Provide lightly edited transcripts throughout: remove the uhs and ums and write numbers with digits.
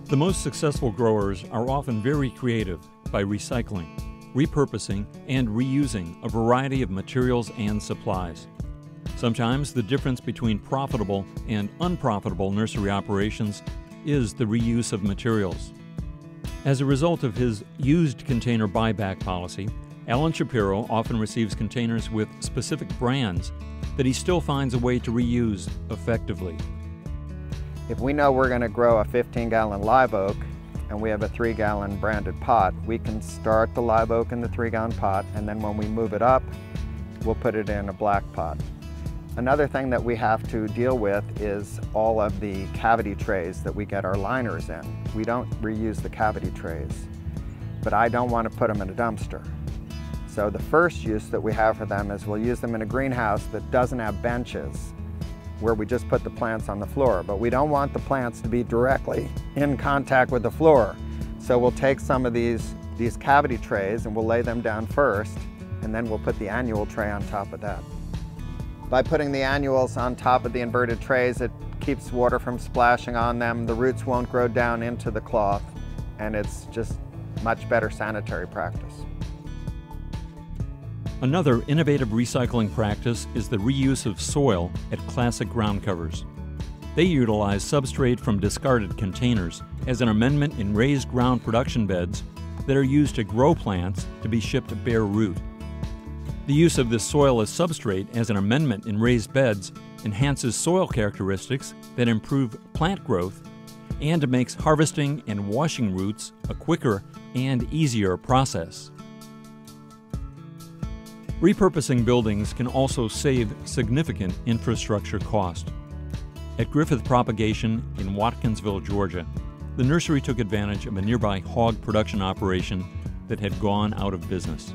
The most successful growers are often very creative by recycling, repurposing, and reusing a variety of materials and supplies. Sometimes the difference between profitable and unprofitable nursery operations is the reuse of materials. As a result of his used container buyback policy, Alan Shapiro often receives containers with specific brands that he still finds a way to reuse effectively. If we know we're going to grow a 15-gallon live oak and we have a 3-gallon branded pot, we can start the live oak in the 3-gallon pot, and then when we move it up, we'll put it in a black pot. Another thing that we have to deal with is all of the cavity trays that we get our liners in. We don't reuse the cavity trays, but I don't want to put them in a dumpster. So the first use that we have for them is we'll use them in a greenhouse that doesn't have benches, where we just put the plants on the floor. But we don't want the plants to be directly in contact with the floor. So we'll take some of these cavity trays and we'll lay them down first, and then we'll put the annual tray on top of that. By putting the annuals on top of the inverted trays, it keeps water from splashing on them, the roots won't grow down into the cloth, and it's just much better sanitary practice. Another innovative recycling practice is the reuse of soil at classic ground covers. They utilize substrate from discarded containers as an amendment in raised ground production beds that are used to grow plants to be shipped bare root. The use of this soil as substrate as an amendment in raised beds enhances soil characteristics that improve plant growth and makes harvesting and washing roots a quicker and easier process. Repurposing buildings can also save significant infrastructure cost. At Griffith Propagation in Watkinsville, Georgia, the nursery took advantage of a nearby hog production operation that had gone out of business.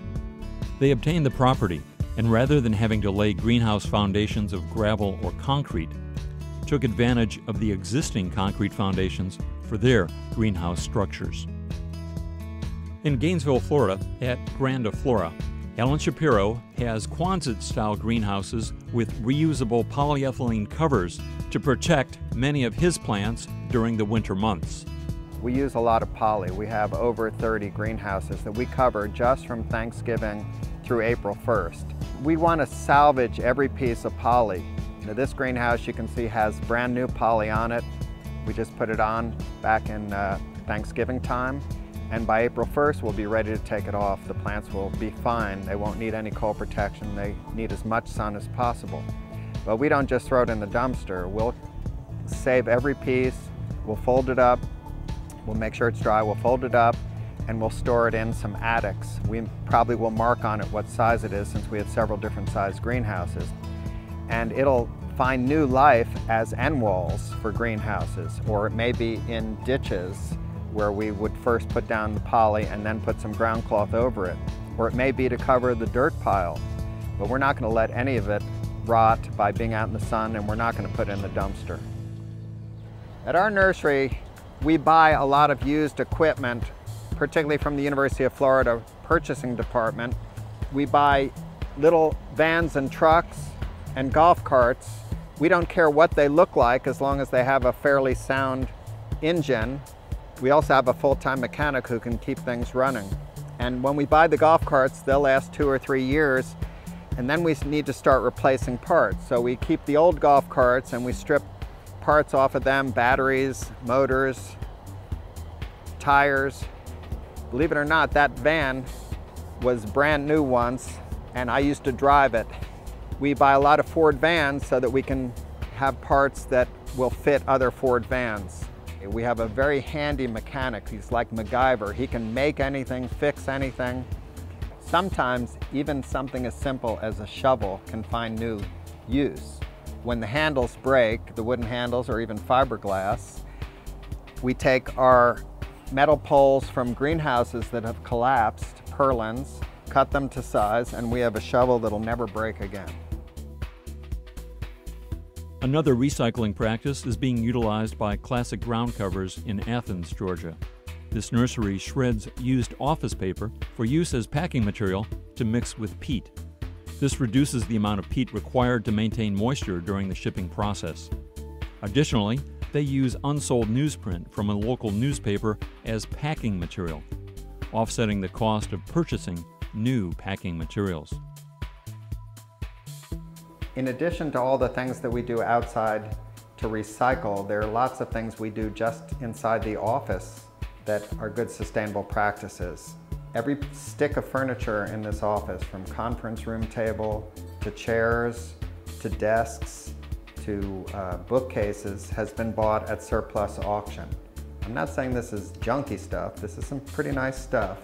They obtained the property, and rather than having to lay greenhouse foundations of gravel or concrete, took advantage of the existing concrete foundations for their greenhouse structures. In Gainesville, Florida, at Grandiflora, Alan Shapiro has Quonset-style greenhouses with reusable polyethylene covers to protect many of his plants during the winter months. We use a lot of poly. We have over 30 greenhouses that we cover just from Thanksgiving through April 1st. We want to salvage every piece of poly. Now, this greenhouse you can see has brand new poly on it. We just put it on back in Thanksgiving time. And by April 1st, we'll be ready to take it off. The plants will be fine. They won't need any cold protection. They need as much sun as possible. But we don't just throw it in the dumpster. We'll save every piece, we'll fold it up, we'll make sure it's dry, we'll fold it up, and we'll store it in some attics. We probably will mark on it what size it is, since we have several different size greenhouses. And it'll find new life as end walls for greenhouses, or it may be in ditches where we would first put down the poly and then put some ground cloth over it. Or it may be to cover the dirt pile, but we're not going to let any of it rot by being out in the sun, and we're not going to put it in the dumpster. At our nursery, we buy a lot of used equipment, particularly from the University of Florida purchasing department. We buy little vans and trucks and golf carts. We don't care what they look like as long as they have a fairly sound engine. We also have a full-time mechanic who can keep things running. And when we buy the golf carts, they'll last 2 or 3 years, and then we need to start replacing parts. So we keep the old golf carts and we strip parts off of them, batteries, motors, tires. Believe it or not, that van was brand new once, and I used to drive it. We buy a lot of Ford vans so that we can have parts that will fit other Ford vans. We have a very handy mechanic. He's like MacGyver. He can make anything, fix anything. Sometimes even something as simple as a shovel can find new use. When the handles break, the wooden handles or even fiberglass, we take our metal poles from greenhouses that have collapsed, purlins, cut them to size, and we have a shovel that'll never break again. Another recycling practice is being utilized by Classic Ground Covers in Athens, Georgia. This nursery shreds used office paper for use as packing material to mix with peat. This reduces the amount of peat required to maintain moisture during the shipping process. Additionally, They use unsold newsprint from a local newspaper as packing material, offsetting the cost of purchasing new packing materials. In addition to all the things that we do outside to recycle, there are lots of things we do just inside the office that are good sustainable practices. Every stick of furniture in this office, from conference room table to chairs to desks to bookcases, has been bought at surplus auction. I'm not saying this is junky stuff. This is some pretty nice stuff,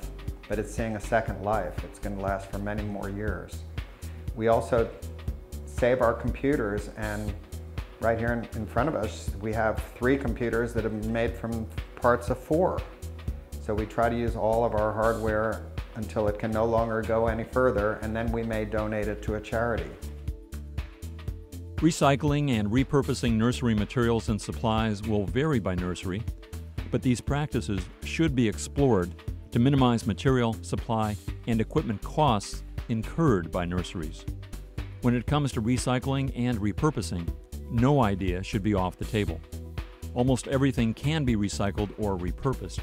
but it's seeing a second life. It's going to last for many more years. We also save our computers, and right here in front of us we have 3 computers that have been made from parts of 4. So we try to use all of our hardware until it can no longer go any further, and then we may donate it to a charity. Recycling and repurposing nursery materials and supplies will vary by nursery, but these practices should be explored to minimize material, supply, and equipment costs incurred by nurseries. When it comes to recycling and repurposing, no idea should be off the table. Almost everything can be recycled or repurposed,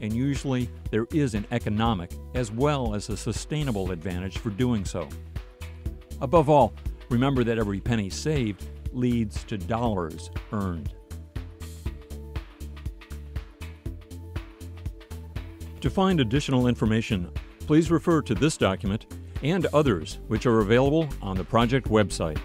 and usually there is an economic as well as a sustainable advantage for doing so. Above all, remember that every penny saved leads to dollars earned. To find additional information, please refer to this document and others which are available on the project website.